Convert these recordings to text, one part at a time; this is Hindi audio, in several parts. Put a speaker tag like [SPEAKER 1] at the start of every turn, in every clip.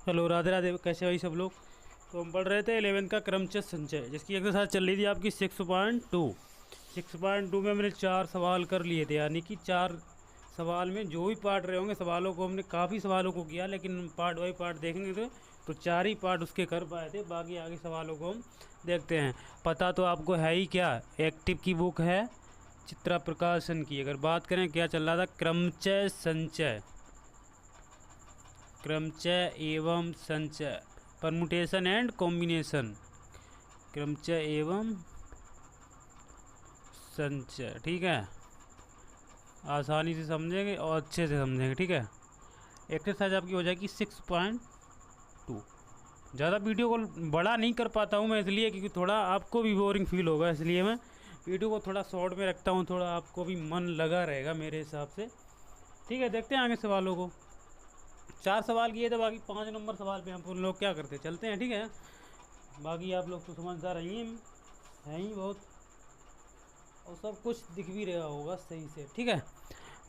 [SPEAKER 1] हेलो, राधे राधे। कैसे भाई सब लोग? तो हम पढ़ रहे थे 11th का क्रमचय संचय, जिसकी एक्सरसाइज चल रही थी आपकी 6.2 में हमने 4 सवाल कर लिए थे। यानी कि 4 सवाल में जो भी पार्ट रहे होंगे, सवालों को हमने काफ़ी सवालों को किया, लेकिन पार्ट बाई पार्ट देखेंगे तो 4 ही पार्ट उसके कर पाए थे। बाकी आगे सवालों को हम देखते हैं। पता तो आपको है ही क्या, एक्टिव की बुक है चित्रा प्रकाशन की। अगर बात करें क्या चल रहा था, क्रमचय संचय, क्रमचय एवं संचय, परमुटेशन एंड कॉम्बिनेशन, क्रमचय एवं संचय। ठीक है, आसानी से समझेंगे और अच्छे से समझेंगे। ठीक है, एक्सरसाइज आपकी हो जाएगी 6.2। ज़्यादा वीडियो को बड़ा नहीं कर पाता हूँ मैं, इसलिए क्योंकि थोड़ा आपको भी बोरिंग फील होगा, इसलिए मैं वीडियो को थोड़ा शॉर्ट में रखता हूँ, थोड़ा आपको भी मन लगा रहेगा मेरे हिसाब से। ठीक है, देखते हैं आगे सवालों को। 4 सवाल किए थे, बाकी 5 नंबर सवाल पे हम लोग क्या करते चलते हैं। ठीक है, बाकी आप लोग तो समझदार हैं ही बहुत, और सब कुछ दिख भी रहा होगा सही से। ठीक है,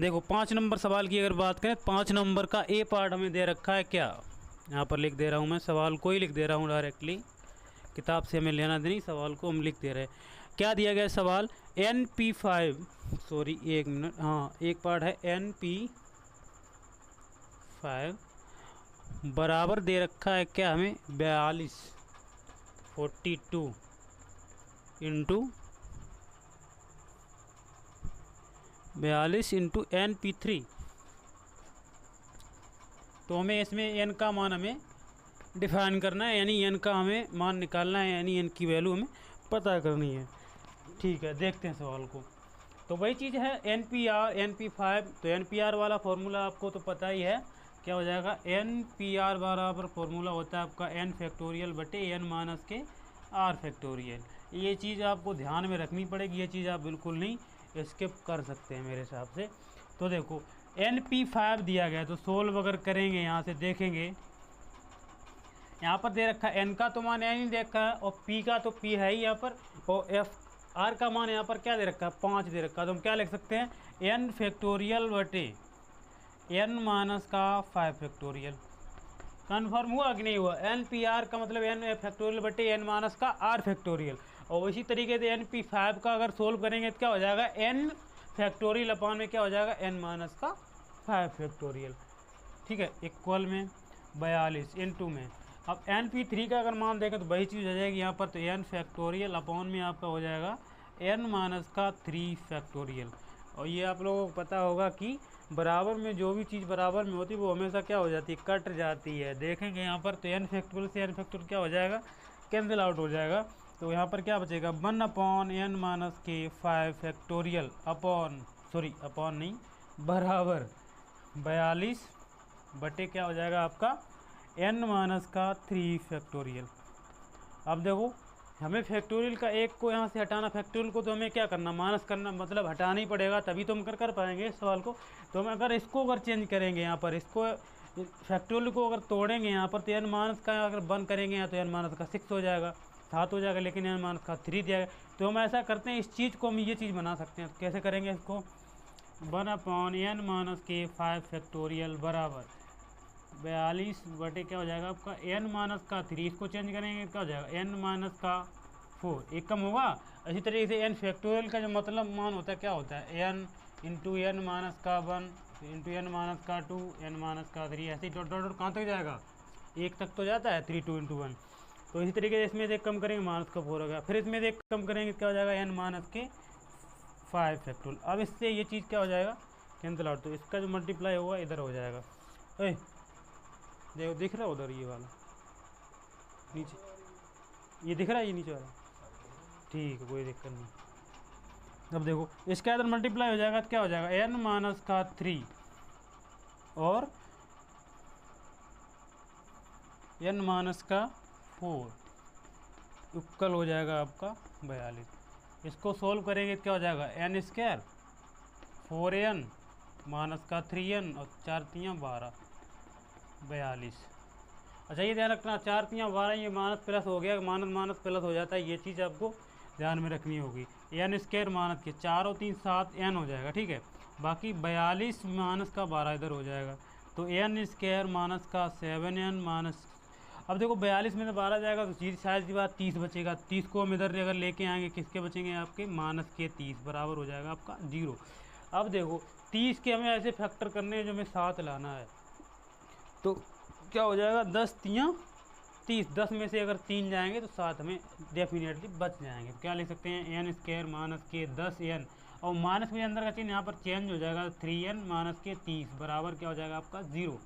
[SPEAKER 1] देखो 5 नंबर सवाल की अगर बात करें, 5 नंबर का ए पार्ट हमें दे रखा है। क्या, यहाँ पर लिख दे रहा हूँ मैं, सवाल को ही लिख दे रहा हूँ डायरेक्टली, किताब से हमें लेना देनी, सवाल को हम लिख दे रहे हैं। क्या दिया गया सवाल, NP5, सॉरी एक मिनट, हाँ एक पार्ट है NP5 बराबर दे रखा है क्या हमें, 42 इंटू NP3। तो हमें इसमें n का मान हमें डिफाइन करना है, यानी n का हमें मान निकालना है, यानी n की वैल्यू हमें पता करनी है। ठीक है, देखते हैं सवाल को। तो वही चीज़ है NP5। तो NPR वाला फॉर्मूला आपको तो पता ही है, क्या हो जाएगा, NPR बराबर फॉर्मूला होता है आपका n फैक्टोरियल बटे n माइनस के r फैक्टोरियल। ये चीज़ आपको ध्यान में रखनी पड़ेगी, ये चीज़ आप बिल्कुल नहीं स्किप कर सकते हैं मेरे हिसाब से। तो देखो NP5 दिया गया, तो सोल्व अगर करेंगे यहाँ से देखेंगे, यहाँ पर दे रखा है n का तो मान n ही दे रखा है, और p का तो p है ही यहाँ पर, और r का मान यहाँ पर क्या दे रखा है, 5 दे रखा है। तो हम क्या लिख सकते हैं, n फैक्टोरियल बटे n माइनस का 5 फैक्टोरियल। कन्फर्म हुआ कि नहीं हुआ, NPR का मतलब n फैक्टोरियल बटे n माइनस का r फैक्टोरियल। और इसी तरीके से NP5 का अगर सोल्व करेंगे तो क्या हो जाएगा, n फैक्टोरियल अपान में क्या हो जाएगा, n माइनस का 5 फैक्टोरियल। ठीक है, इक्वल में 42 इंटू में। अब NP3 का अगर मान देखें तो वही चीज़ हो जाएगी यहाँ पर, तो n फैक्टोरियल अपॉन में आपका हो जाएगा n माइनस का 3 फैक्टोरियल। और ये आप लोगों को पता होगा कि बराबर में जो भी चीज़ बराबर में होती है वो हमेशा क्या हो जाती है, कट जाती है। देखेंगे यहाँ पर तो n फैक्टोरियल से n फैक्टोरियल क्या हो जाएगा, कैंसिल आउट हो जाएगा। तो यहाँ पर क्या बचेगा, 1 अपॉन n माइनस के 5 फैक्टोरियल अपॉन नहीं, बराबर 42 बटे क्या हो जाएगा आपका n माइनस का 3 फैक्टोरियल। अब देखो हमें फैक्टोरियल का एक को यहाँ से हटाना, फैक्टोरियल को तो हमें क्या करना, माइनस करना, मतलब हटाना ही पड़ेगा, तभी तो हम कर पाएंगे इस सवाल को। तो हम अगर इसको अगर चेंज करेंगे यहाँ पर, इसको फैक्टोरियल को अगर तोड़ेंगे यहाँ पर, तो n माइनस का अगर बंद करेंगे यहाँ, तो n माइनस का 6 हो जाएगा, 7 हो जाएगा, लेकिन n माइनस का 3 दिया गया। तो हम ऐसा करते हैं, इस चीज़ को हम ये चीज़ बना सकते हैं। कैसे करेंगे इसको, 1 अपॉन n माइनस के 5 फैक्टोरियल बराबर 42 बटे क्या हो जाएगा आपका n माइनस का 3, इसको चेंज करेंगे क्या हो जाएगा, n माइनस का 4, एक कम होगा। इसी तरीके से n फैक्टोरियल का जो मतलब मान होता है क्या होता है, n इंटू n माइनस का 1 इंटू n माइनस का 2 n माइनस का 3, ऐसे ही डॉट डॉट डॉट कहाँ तक जाएगा, 1 तक तो जाता है, 3 2 इंटू 1। तो इसी तरीके से इसमें से एक कम करेंगे, माइनस का 4 होगा, फिर इसमें से एक कम करेंगे क्या हो जाएगा, n माइनस के 5 फैक्टोरियल। अब इससे ये चीज़ क्या हो जाएगा, कैंसिल आउट। तो इसका जो मल्टीप्लाई होगा इधर हो जाएगा, देखो दिख रहा है उधर, ये वाला नीचे, ये दिख रहा है, ये नीचे वाला, ठीक है कोई दिक्कत नहीं। अब देखो इसका इधर मल्टीप्लाई हो जाएगा तो क्या हो जाएगा, n माइनस का 3 और n माइनस का 4 इक्वल हो जाएगा आपका 42। इसको सोल्व करेंगे तो क्या हो जाएगा, n स्क्वायर 4n माइनस का 3n और 4 3 12 42। अच्छा ये ध्यान रखना, 4 3 12 ये माइनस प्लस हो गया, माइनस माइनस प्लस हो जाता है, ये चीज़ आपको ध्यान में रखनी होगी। n स्क्वायर माइनस के 4 और 3 7 n हो जाएगा। ठीक है, बाकी 42 माइनस का 12 इधर हो जाएगा, तो एन स्क्वायर माइनस का 7n माइनस, अब देखो 42 में से 12 जाएगा तो चीज शायद की बात 30 बचेगा। 30 को हम इधर अगर लेके आएंगे किसके बचेंगे आपके माइनस के 30 बराबर हो जाएगा आपका 0। अब देखो 30 के हमें ऐसे फैक्टर करने हैं जो हमें 7 लाना है, तो क्या हो जाएगा 10 तियाँ 30, 10 में से अगर 3 जाएंगे तो 7 हमें डेफिनेटली बच जाएंगे। क्या लिख सकते हैं एन स्क्वायर माइनस के 10n, और माइनस के अंदर का चिन्ह यहाँ पर चेंज हो जाएगा 3n माइनस के 30 बराबर क्या हो जाएगा आपका 0।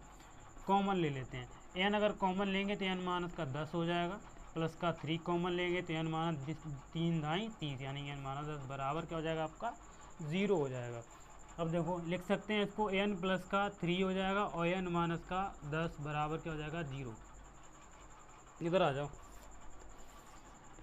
[SPEAKER 1] कॉमन ले लेते हैं, n अगर कॉमन लेंगे तो n माइनस का 10 हो जाएगा, प्लस का 3 कॉमन लेंगे तो n माइनस 3 दाई 30 यानी n माइनस 10 बराबर क्या हो जाएगा आपका 0 हो जाएगा। अब देखो लिख सकते हैं इसको n प्लस का 3 हो जाएगा और n माइनस का 10 बराबर क्या हो जाएगा 0। इधर आ जाओ,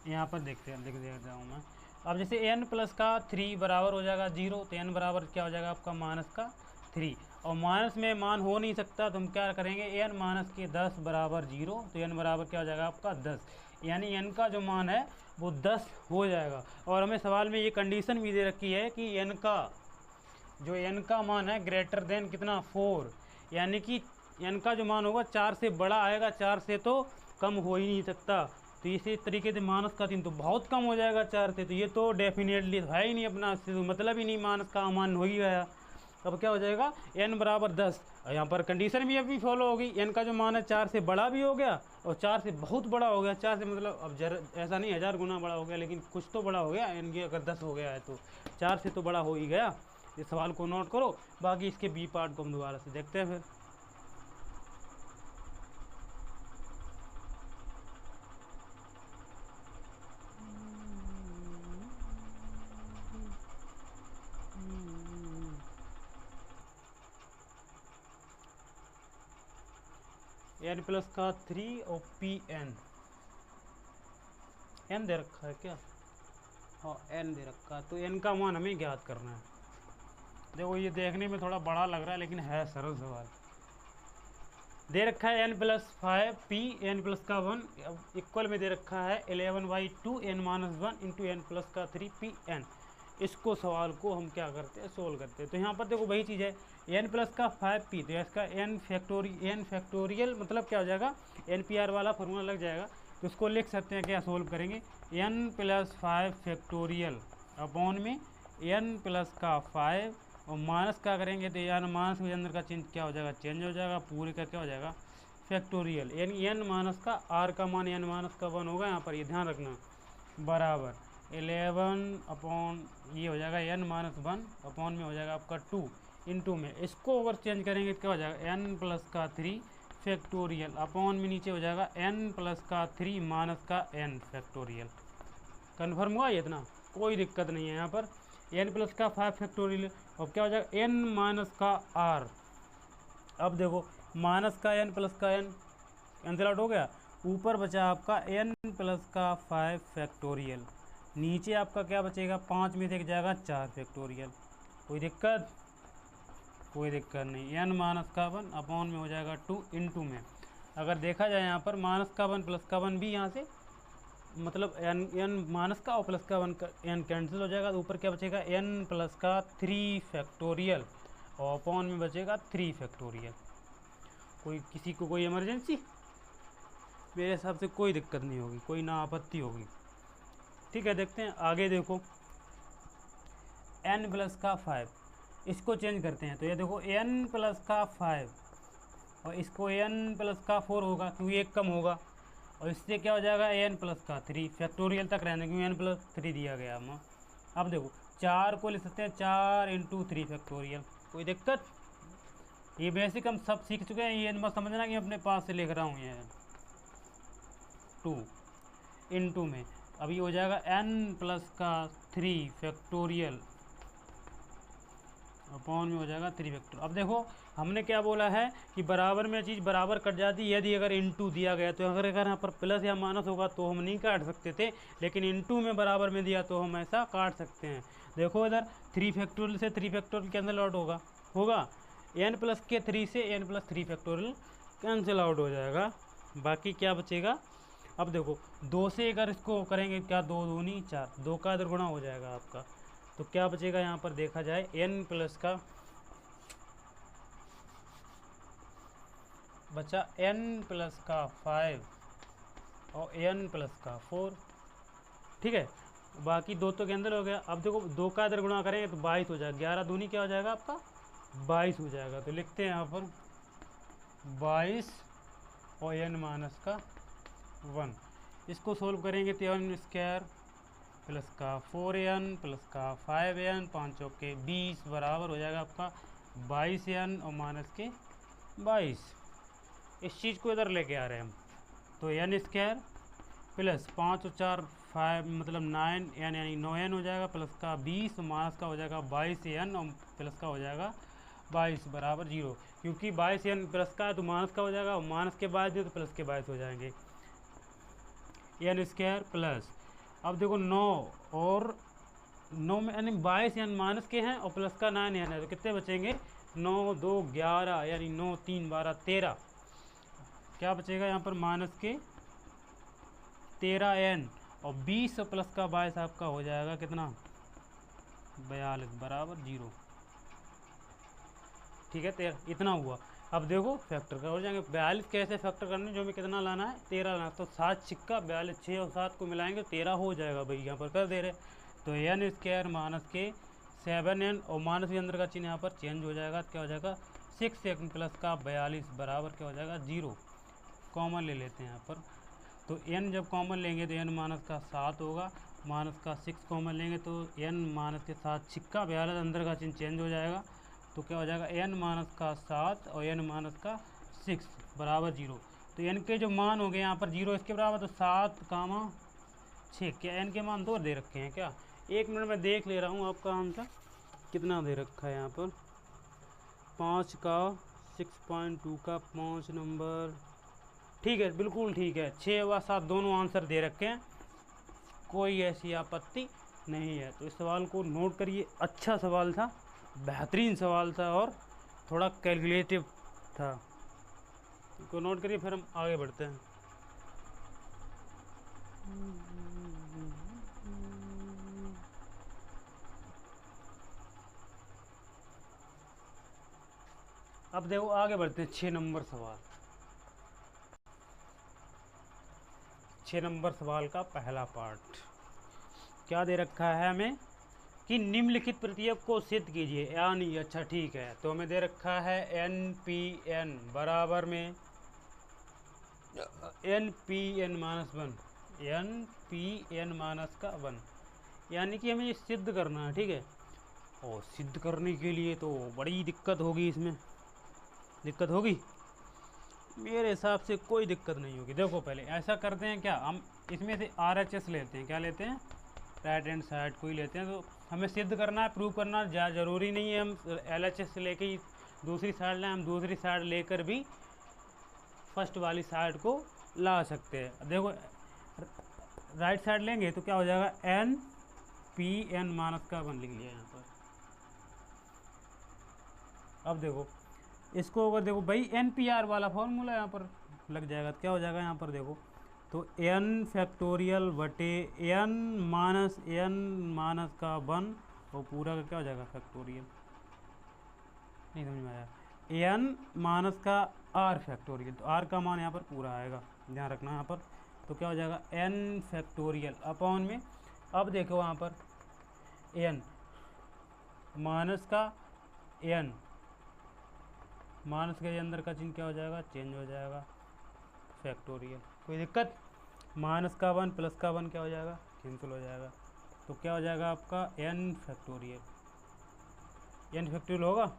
[SPEAKER 1] यहाँ पर देखते हैं, लिख देता हूँ मैं। अब जैसे n प्लस का 3 बराबर हो जाएगा 0, तो n बराबर क्या हो जाएगा आपका माइनस का 3, और माइनस में मान हो नहीं सकता तो हम क्या करेंगे n माइनस के 10 बराबर 0, तो n बराबर क्या हो जाएगा आपका 10, यानी n का जो मान है वो 10 हो जाएगा। और हमें सवाल में ये कंडीशन भी दे रखी है कि n का मान है ग्रेटर देन कितना 4, यानी कि n का जो मान होगा 4 से बड़ा आएगा, 4 से तो कम हो ही नहीं सकता। तो इसी तरीके से माइनस का 3 तो बहुत कम हो जाएगा 4 से, तो ये तो डेफिनेटली है ही नहीं अपना, तो मतलब ही नहीं, माइनस का मान हो ही गया। अब क्या हो जाएगा n बराबर 10, और यहाँ पर कंडीशन भी अभी फॉलो होगी, n का जो मान है 4 से बड़ा भी हो गया और 4 से बहुत बड़ा हो गया। 4 से मतलब अब ऐसा नहीं 1000 गुना बड़ा हो गया, लेकिन कुछ तो बड़ा हो गया, n की अगर 10 हो गया है तो 4 से तो बड़ा हो ही गया। इस सवाल को नोट करो, बाकी इसके बी पार्ट को हम दोबारा से देखते हैं फिर। n प्लस का 3 और पी n दे रखा है क्या, और n दे रखा है, तो n का मान हमें ज्ञात करना है। देखो ये देखने में थोड़ा बड़ा लग रहा है लेकिन है सरल सवाल। दे रखा है n plus 5 P n plus का 1 इक्वल में दे रखा है 11/2 n minus 1 into N plus का 3 पी n। इसको सवाल को हम क्या करते हैं सोल्व करते हैं। तो यहाँ पर देखो वही चीज़ है n प्लस का 5p, तो इसका n फैक्टोरियल मतलब क्या हो जाएगा NPR वाला फॉर्मूला लग जाएगा, तो उसको लिख सकते हैं क्या सोल्व करेंगे n प्लस 5 फैक्टोरियल अपॉन में n प्लस का 5 और माइनस क्या करेंगे तो यार माइनस के अंदर का चिन्ह क्या हो जाएगा चेंज हो जाएगा, पूरे का क्या हो जाएगा फैक्टोरियल, यानी n माइनस का r का मान n माइनस का 1 होगा, यहाँ पर ये ध्यान रखना, बराबर 11 अपॉन ये हो जाएगा n माइनस 1 अपॉन में हो जाएगा आपका 2 इंटू में, इसको अगर चेंज करेंगे तो क्या हो जाएगा n प्लस का 3 फैक्टोरियल अपॉन में नीचे हो जाएगा n प्लस का 3 माइनस का n फैक्टोरियल। कन्फर्म हुआ ये इतना, कोई दिक्कत नहीं है यहाँ पर। n प्लस का 5 फैक्टोरियल और क्या हो जाएगा n माइनस का r। अब देखो माइनस का n प्लस का n कैंसिल आउट हो गया, ऊपर बचा आपका n प्लस का 5 फैक्टोरियल, नीचे आपका क्या बचेगा 5 में से जाएगा 4 फैक्टोरियल। कोई दिक्कत, कोई दिक्कत नहीं। n माइनस का 1 अपॉन में हो जाएगा 2 इंटू में, अगर देखा जाए यहाँ पर माइनस का 1 प्लस का 1 भी यहाँ से मतलब n माइनस का और प्लस का 1 का n कैंसिल हो जाएगा, तो ऊपर क्या बचेगा n प्लस का 3 फैक्टोरियल और अपॉन में बचेगा 3 फैक्टोरियल। कोई किसी को कोई इमरजेंसी, मेरे हिसाब से कोई दिक्कत नहीं होगी, कोई ना आपत्ति होगी। ठीक है, देखते हैं आगे। देखो n प्लस का 5 इसको चेंज करते हैं, तो ये देखो n प्लस का 5 और इसको n प्लस का 4 होगा क्योंकि एक कम होगा, और इससे क्या हो जाएगा n प्लस का 3 फैक्टोरियल तक रहने क्योंकि n प्लस 3 दिया गया हम। अब देखो 4 को लिख सकते हैं 4 इंटू 3 फैक्टोरियल, कोई दिक्कत, ये बेसिक हम सब सीख चुके हैं, ये मत समझना कि अपने पास से लिख रहा हूँ। ये 2 इंटू में अभी हो जाएगा n प्लस का 3 फैक्टोरियल अपॉन में हो जाएगा 3 फैक्टोरियल। अब देखो हमने क्या बोला है कि बराबर में चीज़ बराबर कट जाती है यदि अगर इंटू दिया गया, तो अगर यहाँ पर प्लस या माइनस होगा तो हम नहीं काट सकते थे, लेकिन इंटू में बराबर में दिया तो हम ऐसा काट सकते हैं। देखो इधर 3 फैक्टोरियल से 3 फैक्टोरियल कैंसिल आउट होगा n प्लस के 3 से n plus 3 factorial cancel out हो जाएगा, बाकी क्या बचेगा। अब देखो 2 से अगर इसको करेंगे क्या 2 दूनी 4, 2 का इधर गुणा हो जाएगा आपका, तो क्या बचेगा यहाँ पर देखा जाए n प्लस का बचा n प्लस का 5 और n प्लस का 4, ठीक है। बाकी दो तो कैंसिल हो गया। अब देखो 2 का इधर गुणा करेंगे तो 22 हो जाएगा, 11 दूनी क्या हो जाएगा आपका 22 हो जाएगा। तो लिखते हैं यहाँ पर 22 और n माइनस का 1। इसको सोल्व करेंगे तो n स्क्वायर प्लस का 4n प्लस का 5n 5 चौके 20 बराबर हो जाएगा आपका 22n और माइनस के 22। इस चीज़ को इधर लेके आ रहे हैं हम, तो n स्क्वायर प्लस 5 और 4 5 मतलब 9n यानी 9n हो जाएगा प्लस का 20 माइनस का हो जाएगा 22n और प्लस का हो जाएगा 22 बराबर 0। क्योंकि 22n प्लस का है तो माइनस का हो जाएगा और माइनस के 22 तो प्लस के 22 हो जाएंगे। n स्क्वायर प्लस, अब देखो 9 और 9 में यानी 22n माइनस के हैं और प्लस का 9n है तो कितने बचेंगे 9 2 11 यानी 9 3 12 13। क्या बचेगा यहाँ पर माइनस के 13n और 20 प्लस का 22 आपका हो जाएगा कितना 42 बराबर 0, ठीक है। 13 इतना हुआ। अब देखो फैक्टर कर हो जाएंगे। 42 कैसे फैक्टर करने, जो में कितना लाना है 13 लाना, तो 7 छिक्का 42, 6 और 7 को मिलाएंगे 13 हो जाएगा भाई, यहाँ पर कर दे रहे। तो n स्क्वायर माइनस के 7n और माइनस के अंदर का चिन्ह यहाँ पर चेंज हो जाएगा, क्या हो जाएगा 6n प्लस का 42 बराबर क्या हो जाएगा 0। कॉमन ले लेते हैं यहाँ पर, तो n जब कॉमन लेंगे तो n माइनस का 7 होगा, माइनस का 6 कॉमन लेंगे तो n माइनस के 7 छिक्का 42 अंदर का चिन्ह चेंज हो जाएगा, तो क्या हो जाएगा n माइनस का 7 और n माइनस का 6 बराबर 0। तो n के जो मान हो गए यहाँ पर 0 इसके बराबर, तो 7 कामा 6, क्या n के मान 2 दे रखे हैं क्या? 1 मिनट में देख ले रहा हूँ आपका आंसर कितना दे रखा है यहाँ पर। 5 का 6.2 का 5 नंबर, ठीक है बिल्कुल ठीक है। 6 व 7 दोनों आंसर दे रखे हैं, कोई ऐसी आपत्ति नहीं है। तो इस सवाल को नोट करिए, अच्छा सवाल था, बेहतरीन सवाल था और थोड़ा कैलकुलेटिव था। इसको नोट करिए, फिर हम आगे बढ़ते हैं। अब देखो आगे बढ़ते हैं 6 नंबर सवाल। 6 नंबर सवाल का पहला पार्ट क्या दे रखा है हमें कि निम्नलिखित प्रतीक को सिद्ध कीजिए, यानी अच्छा ठीक है। तो हमें दे रखा है NPN बराबर में NPN माइनस 1, NPN माइनस का 1, यानी कि हमें ये सिद्ध करना है, ठीक है। और सिद्ध करने के लिए तो बड़ी दिक्कत होगी, इसमें दिक्कत होगी, मेरे हिसाब से कोई दिक्कत नहीं होगी। देखो पहले ऐसा करते हैं, क्या हम इसमें से RHS लेते हैं, क्या लेते हैं राइट हैंड साइड को ही लेते हैं। तो हमें सिद्ध करना है, प्रूव करना ज़रूरी नहीं है हम LHS लेके ही दूसरी साइड लें, हम दूसरी साइड लेकर भी फर्स्ट वाली साइड को ला सकते हैं। देखो राइट साइड लेंगे तो क्या हो जाएगा NPN माइनस का 1 लिख लिया यहाँ पर। अब देखो इसको अगर देखो भाई NPR वाला फॉर्मूला यहाँ पर लग जाएगा, तो क्या हो जाएगा यहाँ पर देखो, तो n फैक्टोरियल बटे n माइनस का 1 और पूरा का क्या हो जाएगा फैक्टोरियल, नहीं समझ में आया, n माइनस का r फैक्टोरियल, तो r का मान यहाँ पर पूरा आएगा, ध्यान रखना यहाँ पर। तो क्या हो जाएगा n फैक्टोरियल अपॉन में, अब देखो यहाँ पर n माइनस का n, माइनस के अंदर का चिन्ह क्या हो जाएगा चेंज हो जाएगा फैक्टोरियल, कोई दिक्कत। माइनस का 1 प्लस का 1 क्या हो जाएगा कैंसिल हो जाएगा, तो क्या हो जाएगा आपका n फैक्टोरियल, n फैक्टोरियल होगा।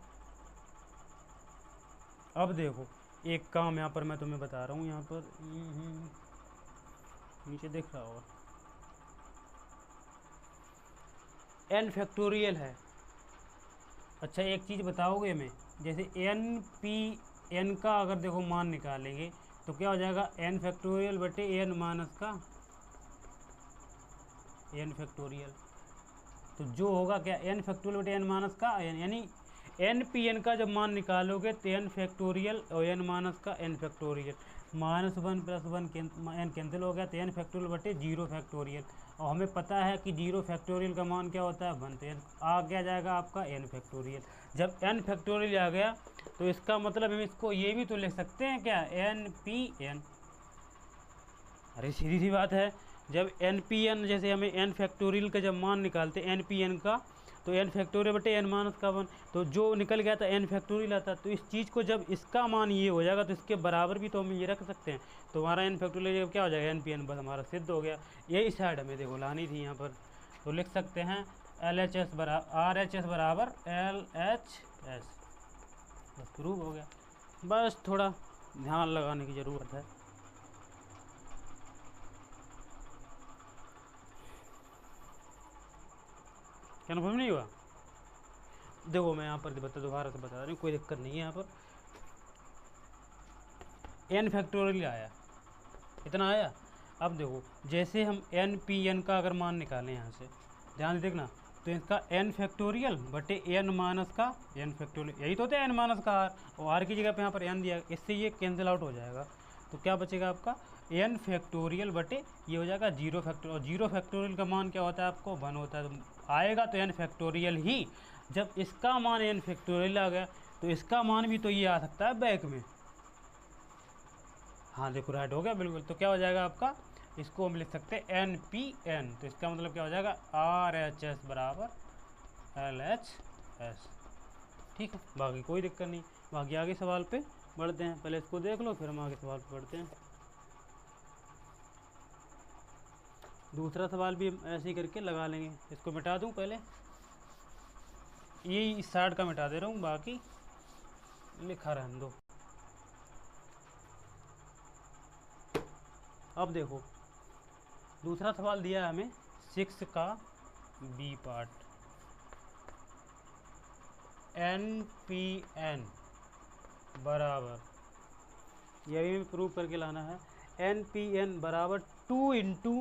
[SPEAKER 1] अब देखो एक काम यहाँ पर मैं तुम्हें बता रहा हूँ, यहाँ पर नीचे दिख रहा होगा n फैक्टोरियल है। अच्छा एक चीज़ बताओगे मैं, जैसे NPN का अगर देखो मान निकालेंगे तो क्या हो जाएगा n फैक्टोरियल बटे n माइनस का n फैक्टोरियल, तो जो होगा क्या n फैक्टोरियल बटे n माइनस का n, यानी NPN का जब मान निकालोगे तो n फैक्टोरियल और n माइनस का n फैक्टोरियल, -1 + 1 n कैंसिल हो गया, तो n फैक्टोरियल बटे 0 फैक्टोरियल। और हमें पता है कि 0 फैक्टोरियल का मान क्या होता है 1, तो आ क्या जाएगा आपका n फैक्टोरियल। जब n फैक्टोरियल आ गया तो इसका मतलब हम इसको ये भी तो लिख सकते हैं क्या, NPN। अरे सीधी सी बात है, जब NPN जैसे हमें n फैक्टोरियल का जब मान निकालते हैं NPN का, तो n फैक्टोरियल बटे n माइनस का 1, तो जो निकल गया था n फैक्टोरियल आता। तो इस चीज़ को जब इसका मान ये हो जाएगा तो इसके बराबर भी तो हम ये रख सकते हैं, तो हमारा n फैक्टोरियल क्या हो जाएगा NPN, बस हमारा सिद्ध हो गया। यही साइड हमें देखो लानी थी यहाँ पर, तो लिख सकते हैं LHS बराबर RHS बराबर LHS, बस प्रूव हो गया। बस थोड़ा ध्यान लगाने की ज़रूरत है। कन्फर्म नहीं हुआ? देखो मैं यहाँ पर दोबारा से बता रहा हूँ, कोई दिक्कत नहीं है। यहाँ पर n फैक्टोरियल आया, इतना आया। अब देखो जैसे हम NPN का अगर मान निकालें यहाँ से, ध्यान से देखना, तो इसका n फैक्टोरियल बटे n माइनस का n फैक्टोरियल, यही तो होता है n माइनस का r, और r की जगह पे यहाँ पर n दिया, इससे ये कैंसिल आउट हो जाएगा। तो क्या बचेगा आपका n फैक्टोरियल बटे ये हो जाएगा 0 फैक्टोरियल, और 0 फैक्टोरियल का मान क्या होता है आपको 1 होता है, तो आएगा तो n फैक्टोरियल ही। जब इसका मान n फैक्टोरियल आ गया तो इसका मान भी तो ये आ सकता है बैक में। हाँ देखो राइट हो गया बिल्कुल। तो क्या हो जाएगा आपका, इसको हम लिख सकते हैं NPN, तो इसका मतलब क्या हो जाएगा RHS बराबर LHS। ठीक है, बाकी कोई दिक्कत नहीं। बाकी आगे सवाल पे बढ़ते हैं, पहले इसको देख लो फिर हम आगे सवाल पे बढ़ते हैं। दूसरा सवाल भी हम ऐसे ही करके लगा लेंगे। इसको मिटा दूं पहले, ये इस साइड का मिटा दे रहा हूँ, बाकी लिखा रहने दो। अब देखो दूसरा सवाल दिया है हमें 6 का B पार्ट, NPN बराबर, यह भी प्रूव करके लाना है, NPN बराबर 2 इंटू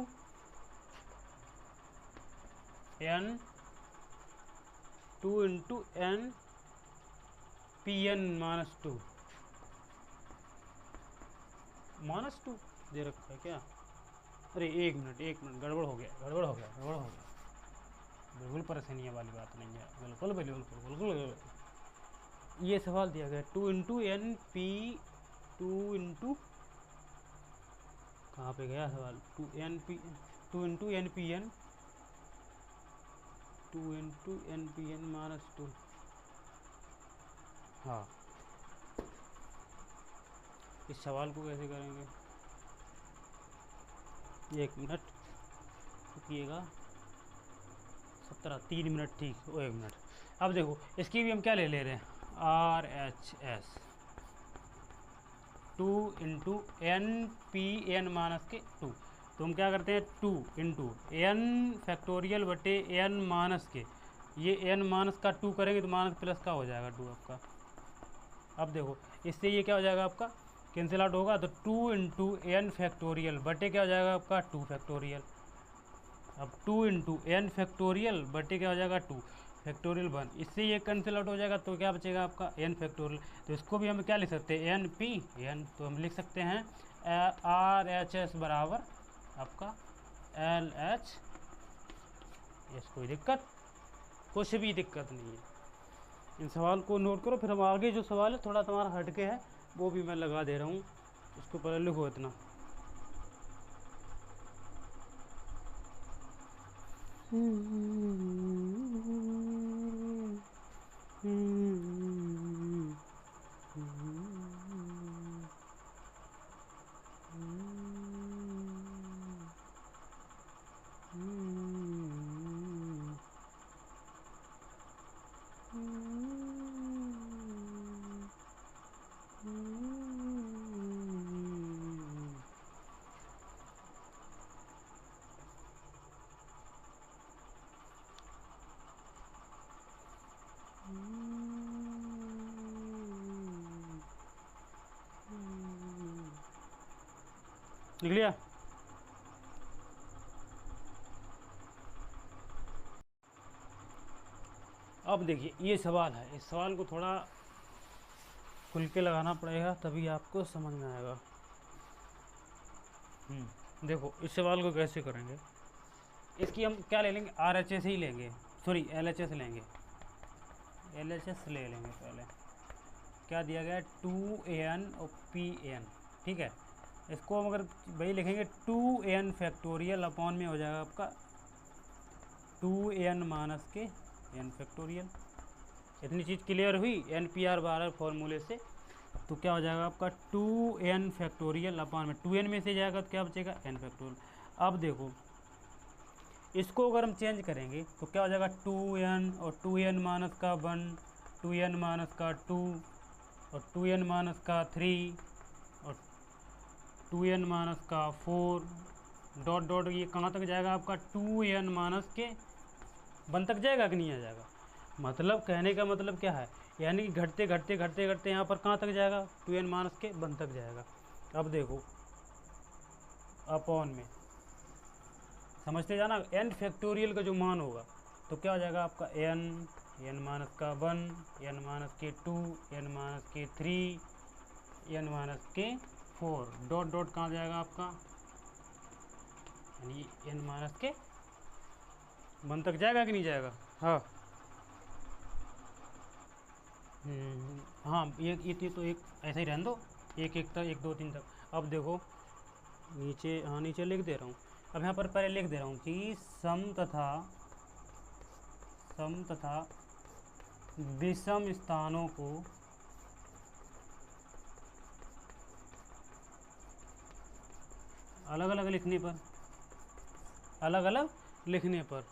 [SPEAKER 1] NPN माइनस टू दे रखा है क्या? अरे एक मिनट गड़बड़ हो गया। बिल्कुल परेशानी वाली बात नहीं है, बिल्कुल। ये सवाल दिया गया 2 इंटू कहाँ पे गया सवाल, 2 इंटू NPN माइनस 2। हाँ, इस सवाल को कैसे करेंगे, एक मिनट रुकिएगा, 3 मिनट, ठीक, 1 मिनट। अब देखो इसकी भी हम क्या ले रहे हैं, RHS 2 इंटू NPN माइनस के 2, तो हम क्या करते हैं 2 इंटू n फैक्टोरियल बटे n माइनस के, ये n माइनस का 2 करेंगे तो माइनस प्लस का हो जाएगा 2 आपका। अब देखो इससे ये क्या हो जाएगा आपका कैंसिल आउट होगा, तो 2 इंटू n फैक्टोरियल बटे क्या हो जाएगा आपका 2 फैक्टोरियल। अब 2 इंटू n फैक्टोरियल बटे क्या हो जाएगा 2 फैक्टोरियल 1, इससे ये कैंसिल आउट हो जाएगा, तो क्या बचेगा आपका n फैक्टोरियल। तो इसको भी हम क्या लिख सकते हैं NPN, तो हम लिख सकते हैं RHS बराबर आपका LH। कोई दिक्कत, कुछ भी दिक्कत नहीं है। इन सवाल को नोट करो, फिर हम आगे जो सवाल है थोड़ा तुम्हारा हटके है वो भी मैं लगा दे रहा हूँ, उसको पहले लिखो इतना। लिख लिया? अब देखिए ये सवाल है, इस सवाल को थोड़ा खुल के लगाना पड़ेगा तभी आपको समझ में आएगा। देखो इस सवाल को कैसे करेंगे, इसकी हम क्या ले लेंगे, RHS ही लेंगे, सॉरी LHS लेंगे, LHS ले लेंगे पहले। क्या दिया गया है 2an और pn, ठीक है। इसको अगर भाई लिखेंगे 2an फैक्टोरियल अपॉन में हो जाएगा आपका 2an माइनस के n फैक्टोरियल। इतनी चीज़ क्लियर हुई NPR बारह फॉर्मूले से। तो क्या हो जाएगा आपका 2n फैक्टोरियल अपॉन में 2n में से जाएगा तो क्या बचेगा n फैक्टोरियल। अब देखो इसको अगर हम चेंज करेंगे तो क्या हो जाएगा 2n और 2n माइनस का 1, 2n माइनस का 2 और 2n माइनस का 3 और 2n माइनस का 4 डॉट डॉट, ये कहाँ तक जाएगा आपका 2n माइनस के 1 तक जाएगा कि नहीं आ जाएगा। मतलब कहने का मतलब क्या है, यानी कि घटते घटते घटते घटते यहाँ पर कहाँ तक जाएगा 2n माइनस के 1 तक जाएगा। अब देखो अपॉन में समझते जाना, n फैक्टोरियल का जो मान होगा तो क्या हो जाएगा आपका n माइनस का 1, n माइनस के 2, n माइनस के 3, n माइनस के 4 डॉट डॉट कहाँ जाएगा आपका, यानी n माइनस के 1 तक जाएगा कि नहीं जाएगा। हाँ हाँ, ये तो एक ऐसा ही रहने दो, एक एक तक 1 2 3 तक। अब देखो नीचे, हाँ नीचे लिख दे रहा हूँ। अब यहाँ पर पहले लिख दे रहा हूँ कि सम तथा विषम स्थानों को अलग अलग लिखने पर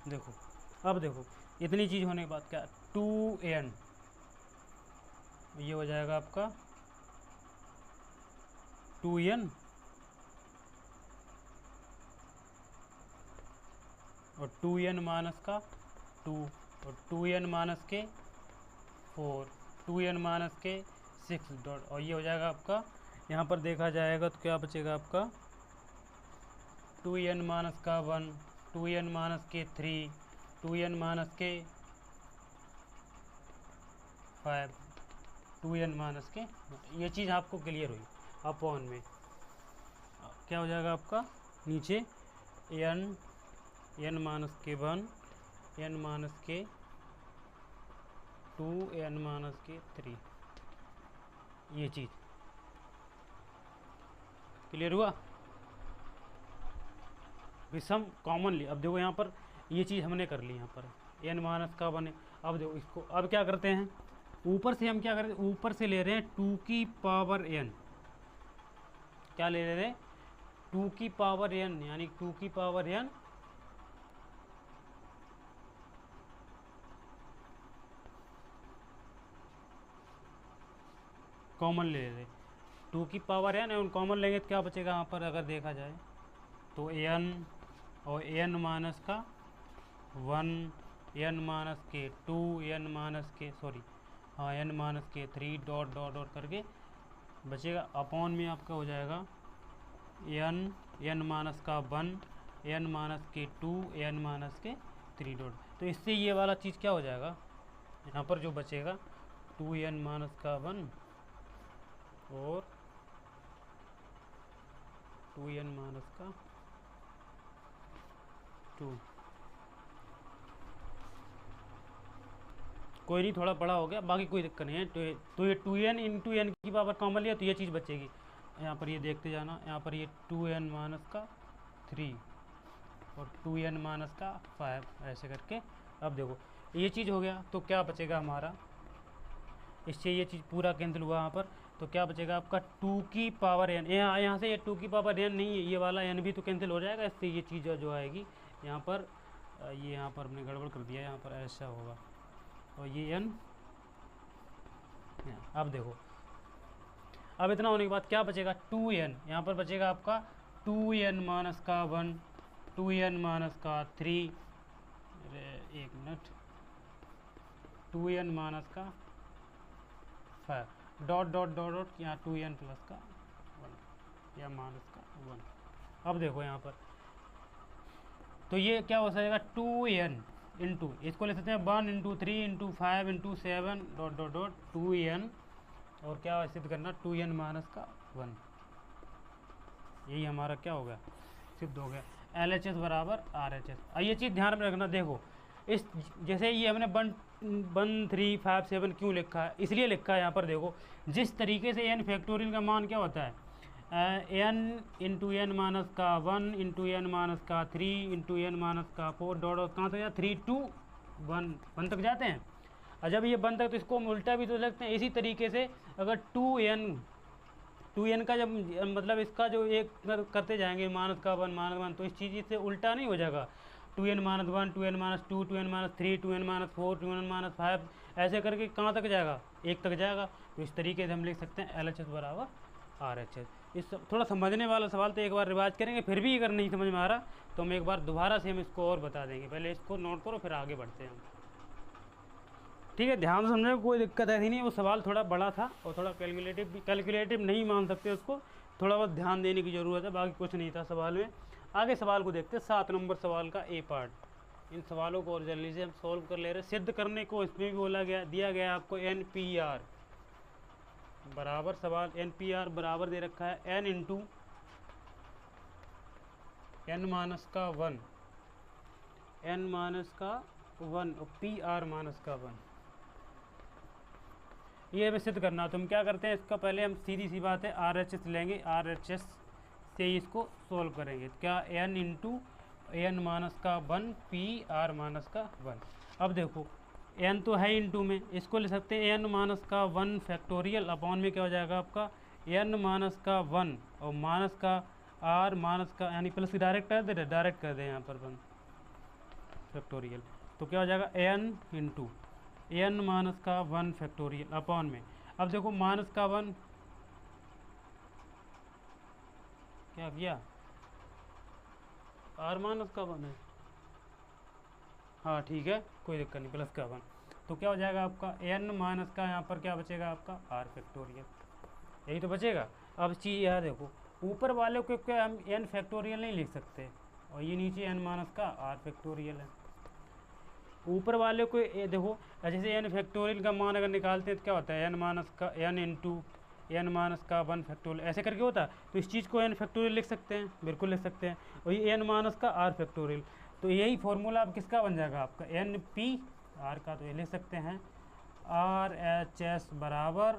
[SPEAKER 1] देखो, अब देखो इतनी चीज़ होने के बाद क्या 2n, ये हो जाएगा आपका 2n और 2n माइनस का 2 और 2n माइनस के 4, 2n माइनस के 6 डॉट, और ये हो जाएगा आपका, यहाँ पर देखा जाएगा तो क्या बचेगा आपका 2n माइनस का 1, 2n माइनस के 3, 2n माइनस के 5, 2n माइनस के, ये चीज़ आपको क्लियर हुई। अपॉन में क्या हो जाएगा आपका नीचे n माइनस के 1, n माइनस के 2, n माइनस के 3, ये चीज़ क्लियर हुआ। विषम कॉमन ली, अब देखो यहाँ पर ये चीज़ हमने कर ली, यहाँ पर n माइनस का 1 है। अब देखो इसको अब क्या करते हैं, ऊपर से हम क्या करते हैं, ऊपर से ले रहे हैं 2 की पावर n, क्या ले रहे हैं 2 की पावर n, यानी 2 की पावर n कॉमन ले रहे, 2 की पावर n और कॉमन लेंगे तो क्या बचेगा यहाँ पर अगर देखा जाए तो n और n माइनस का 1, n माइनस के 2, n माइनस के सॉरी हाँ n माइनस के 3 डॉट डॉट डॉट करके बचेगा। अपॉन में आपका हो जाएगा n माइनस का 1, n माइनस के 2, n माइनस के 3 डॉट। तो इससे ये वाला चीज़ क्या हो जाएगा, यहाँ पर जो बचेगा 2n माइनस का 1 और 2n माइनस का 2, कोई नहीं थोड़ा बड़ा हो गया, बाकी कोई दिक्कत नहीं है। तो ये 2n इंटू n की पावर कॉमन लिया तो ये चीज़ बचेगी। यहाँ पर ये देखते जाना, यहाँ पर ये 2n माइनस का 3 और 2n माइनस का 5 ऐसे करके। अब देखो ये चीज़ हो गया तो क्या बचेगा हमारा, इससे ये चीज़ पूरा कैंसिल हुआ यहाँ पर, तो क्या बचेगा आपका 2 की पावर n, यहाँ से ये 2 की पावर n नहीं है, ये वाला n भी तो कैंसिल हो जाएगा, इससे ये चीज़ जो आएगी यहाँ पर, ये यहाँ पर हमने गड़बड़ कर दिया, यहाँ पर ऐसा होगा और ये n। अब देखो अब इतना होने के बाद क्या बचेगा 2n, यहाँ पर बचेगा आपका 2n माइनस का 1, 2n माइनस का 3, एक मिनट 2n माइनस का 5 डॉट डॉट डॉट डॉट, यहाँ 2n प्लस का 1 या माइनस का 1। अब देखो यहाँ पर तो ये क्या हो जाएगा 2n इंटू, इसको ले सकते हैं 1 into 3 into 5 into 7 dot dot dot 2n और क्या सिद्ध करना, 2n माइनस का 1, यही हमारा क्या हो गया, सिद्ध हो गया। LHS बराबर RHS। अब ये चीज़ ध्यान में रखना, देखो इस जैसे ये हमने 1 1 3 5 7 क्यों लिखा है, इसलिए लिखा है यहाँ पर, देखो जिस तरीके से n फैक्टोरियल का मान क्या होता है, n इंटू एन माइनस का 1 इंटू एन माइनस का 3 इंटू एन माइनस का 4 डॉट कहाँ तक जाए, 3 2 1 तक जाते हैं। और जब ये 1 तक, तो इसको हम उल्टा भी तो लगते हैं। इसी तरीके से अगर 2n का जब मतलब इसका जो एक करते जाएंगे माइनस का 1 तो इस चीज़ से उल्टा नहीं हो जाएगा, 2n minus 1 2n minus 2 2n minus 3 2n minus 4 2n minus 5 ऐसे करके कहाँ तक जाएगा, 1 तक जाएगा। तो इस तरीके से हम लिख सकते हैं LHS बराबर RHS। इस थोड़ा समझने वाला सवाल तो एक बार रिवाइज करेंगे, फिर भी अगर नहीं समझ में आ रहा तो हम एक बार दोबारा से हम इसको और बता देंगे। पहले इसको नोट करो, फिर आगे बढ़ते हैं हम, ठीक है। ध्यान से समझे, कोई दिक्कत ऐसी नहीं। वो सवाल थोड़ा बड़ा था और थोड़ा कैलकुलेटिव नहीं मान सकते उसको, थोड़ा बहुत ध्यान देने की ज़रूरत है, बाकी कुछ नहीं था सवाल में। आगे सवाल को देखते हैं, 7 नंबर सवाल का ए पार्ट। इन सवालों को और जल्दी से हम सॉल्व कर ले रहे हैं। सिद्ध करने को इसमें भी बोला गया, दिया गया आपको NPR बराबर, सवाल NPR बराबर दे रखा है n इंटू n माइनस का 1 n माइनस का 1 और PR माइनस का 1। ये हमें सिद्ध करना। तो हम क्या करते हैं, इसका पहले हम सीधी सी बात है RHS लेंगे, RHS से इसको सोल्व करेंगे। तो क्या n इंटू एन माइनस का 1 PR माइनस का 1। अब देखो n तो है इंटू में, इसको ले सकते हैं n माइनस का 1 फैक्टोरियल अपॉन में क्या हो जाएगा आपका n माइनस का 1 और माइनस का r माइनस का, यानी प्लस डायरेक्ट कर दे यहाँ पर 1 फैक्टोरियल। तो क्या हो जाएगा n इंटू n माइनस का 1 फैक्टोरियल अपॉन में। अब देखो माइनस का 1 क्या किया, r माइनस का 1 है, हाँ ठीक है कोई दिक्कत नहीं, प्लस का 1। तो क्या हो जाएगा आपका n माइनस का, यहाँ पर क्या बचेगा आपका r फैक्टोरियल, यही तो बचेगा। अब चीज़ यह देखो, ऊपर वाले को क्या हम n फैक्टोरियल नहीं लिख सकते, और ये नीचे n माइनस का r फैक्टोरियल है। ऊपर वाले को देखो, जैसे n फैक्टोरियल का मान अगर निकालते हैं तो क्या होता है, n माइनस का n इंटू n माइनस का 1 फैक्टोरियल ऐसे करके होता है। तो इस चीज़ को n फैक्टोरियल लिख सकते हैं, बिल्कुल लिख सकते हैं। और ये n माइनस का r फैक्टोरियल, तो यही फॉर्मूला अब किसका बन जाएगा आपका NPR का। तो ये लिख सकते हैं RHS बराबर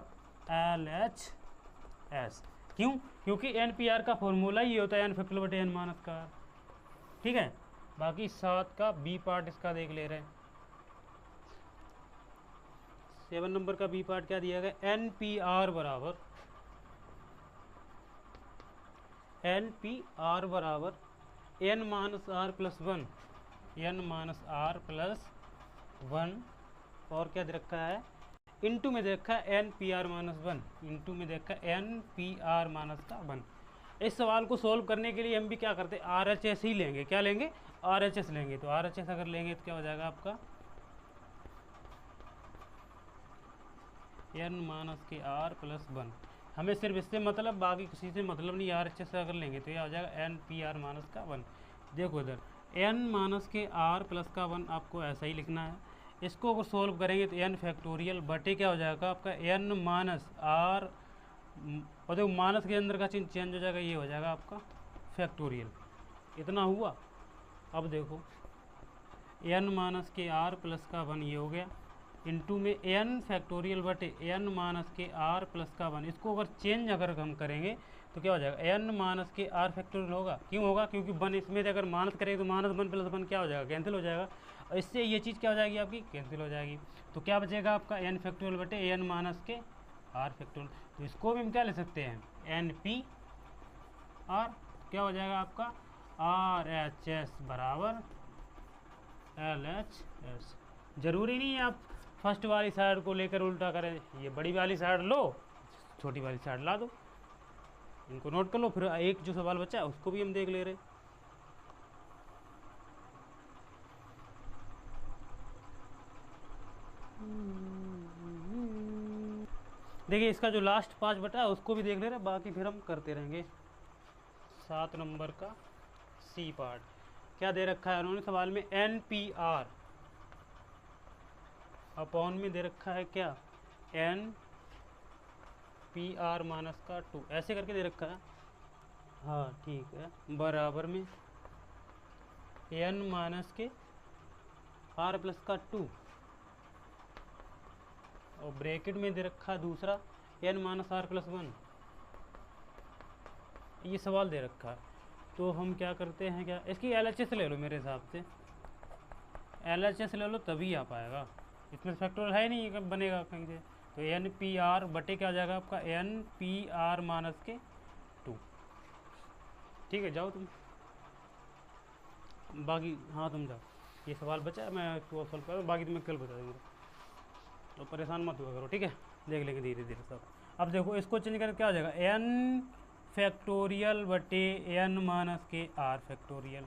[SPEAKER 1] LHS। क्यों, क्योंकि NPR का फॉर्मूला ही होता है n फैक्टोरियल बटे n माइनस का r, ठीक है। बाकी 7 का बी पार्ट इसका देख ले रहे हैं। 7 नंबर का बी पार्ट क्या दिया गया, NPR बराबर n minus r plus 1 n minus r plus 1 और क्या दे रखा है, इंटू में दे रखा है NPR माइनस 1 इंटू में दे रखा है NPR माइनस का 1। इस सवाल को सोल्व करने के लिए हम भी क्या करते हैं, RHS ही लेंगे। क्या लेंगे, RHS लेंगे। तो RHS अगर लेंगे तो क्या हो जाएगा आपका n माइनस के r प्लस 1। हमें सिर्फ इससे मतलब, बाकी किसी से मतलब नहीं। RHS अगर लेंगे तो यह हो जाएगा NPR माइनस का 1। देखो इधर n माइनस के r प्लस का 1 आपको ऐसा ही लिखना है। इसको अगर सोल्व करेंगे तो n फैक्टोरियल बटे क्या हो जाएगा आपका n माइनस r, और देखो माइनस के अंदर का चिन्ह चेंज हो जाएगा, ये हो जाएगा आपका फैक्टोरियल। इतना हुआ। अब देखो n माइनस के r प्लस का 1 ये हो गया, इंटू में n फैक्टोरियल बटे n माइनस के r प्लस का 1। इसको अगर चेंज अगर हम करेंगे तो क्या हो जाएगा, n माइनस के r फैक्टोरियल होगा। क्यों होगा, क्योंकि 1 इसमें अगर माइनस करेंगे तो माइनस 1 प्लस 1 क्या हो जाएगा, कैंसिल हो जाएगा। और इससे ये चीज़ क्या हो जाएगी आपकी, कैंसिल हो जाएगी। तो क्या बचेगा आपका n फैक्टोरियल बटे n माइनस के r फैक्टोरियल। तो इसको भी हम क्या ले सकते हैं, NPR। क्या हो जाएगा आपका RHS बराबर LHS। ज़रूरी नहीं है आप फर्स्ट वाली साइड को लेकर उल्टा करें, ये बड़ी वाली साइड लो, छोटी वाली साइड ला दो। इनको नोट कर लो, फिर एक जो सवाल बचा है उसको भी हम देख ले रहे। देखिए इसका जो लास्ट 5 बटा है उसको भी देख ले रहे, बाकी फिर हम करते रहेंगे। 7 नंबर का सी पार्ट क्या दे रखा है उन्होंने सवाल में, NPR अपॉन में दे रखा है क्या, पी आर माइनस का 2 ऐसे करके दे रखा है। हाँ ठीक है, बराबर में एन माइनस के आर प्लस का 2 और ब्रैकेट में दे रखा दूसरा एन माइनस आर प्लस 1। ये सवाल दे रखा है, तो हम क्या करते हैं, क्या इसकी LHS ले लो, मेरे हिसाब से LHS ले लो तभी आ पाएगा, इसमें फैक्टोरियल है नहीं, कब बनेगा कहीं से। तो एन पी आर बटे क्या हो जाएगा आपका एन पी आर माइनस के 2। ठीक है, जाओ तुम बाकी, हाँ तुम जाओ, ये सवाल बचा है, मैं इसको सॉल्व करूँ, बाकी तुम्हें कल बता दूँगा, तो परेशान मत हुआ करो। ठीक है, देख लेंगे धीरे धीरे सब। अब देखो इसको चेंज करके क्या हो जाएगा, एन फैक्टोरियल बटे एन माइनस के आर फैक्टोरियल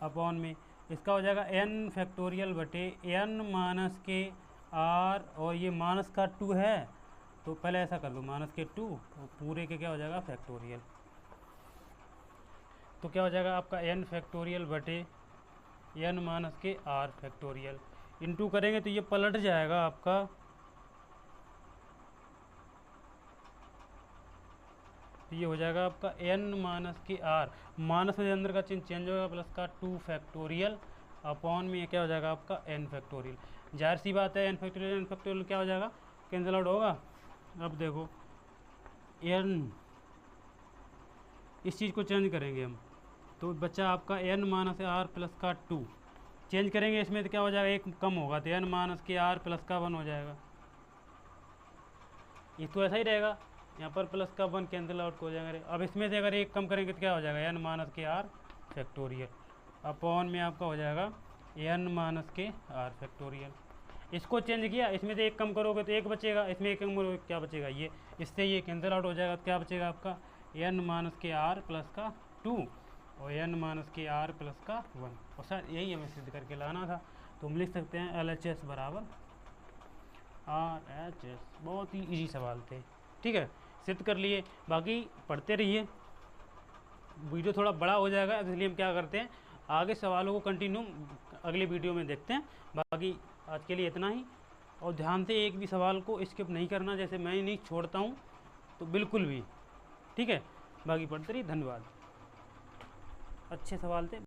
[SPEAKER 1] अपॉन में इसका हो जाएगा एन फैक्टोरियल बटे एन माइनस के आर, और ये माइनस का 2 है तो पहले ऐसा कर दो माइनस के 2 और पूरे के क्या हो जाएगा फैक्टोरियल। तो क्या हो जाएगा आपका एन फैक्टोरियल बटे एन माइनस के आर फैक्टोरियल, इनटू करेंगे तो ये पलट जाएगा आपका, तो ये हो जाएगा आपका एन माइनस के आर, माइनस के अंदर का चिन्ह चेंज होगा, प्लस का 2 फैक्टोरियल अपॉन में ये क्या हो जाएगा आपका एन फैक्टोरियल। जाहिर सी बात है एन फैक्टोरियल क्या हो जाएगा, कैंसिल आउट होगा। अब देखो एन, इस चीज़ को चेंज करेंगे हम, तो बच्चा आपका एन माइनस आर प्लस का 2 चेंज करेंगे इसमें, तो क्या हो जाएगा एक कम होगा, तो एन माइनस के आर प्लस का 1 हो जाएगा। ये तो ऐसा ही रहेगा, यहाँ पर प्लस का 1 कैंसिल आउट हो जाएगा। अब इसमें से अगर एक कम करेंगे तो क्या हो जाएगा एन माइनस के आर फैक्टोरियल अपॉन में आपका हो जाएगा एन माइनस के आर फैक्टोरियल। इसको चेंज किया, इसमें से एक कम करोगे तो एक बचेगा, इसमें एक कम करोगे क्या बचेगा, ये इससे ये कैंसिल आउट हो जाएगा, तो क्या बचेगा आपका एन माइनस के आर प्लस का 2 और एन माइनस के आर प्लस का 1। और सर यही हमें सिद्ध करके लाना था, तो हम लिख सकते हैं LHS बराबर RHS। बहुत ही इजी सवाल थे, ठीक है, सिद्ध कर लिए। बाकी पढ़ते रहिए, वीडियो थोड़ा बड़ा हो जाएगा, इसलिए हम क्या करते हैं आगे सवालों को कंटिन्यू अगले वीडियो में देखते हैं। बाकी आज के लिए इतना ही, और ध्यान से एक भी सवाल को स्किप नहीं करना, जैसे मैं नहीं छोड़ता हूँ तो बिल्कुल भी, ठीक है। बाकी पढ़ते रहिए, धन्यवाद। अच्छे सवाल थे।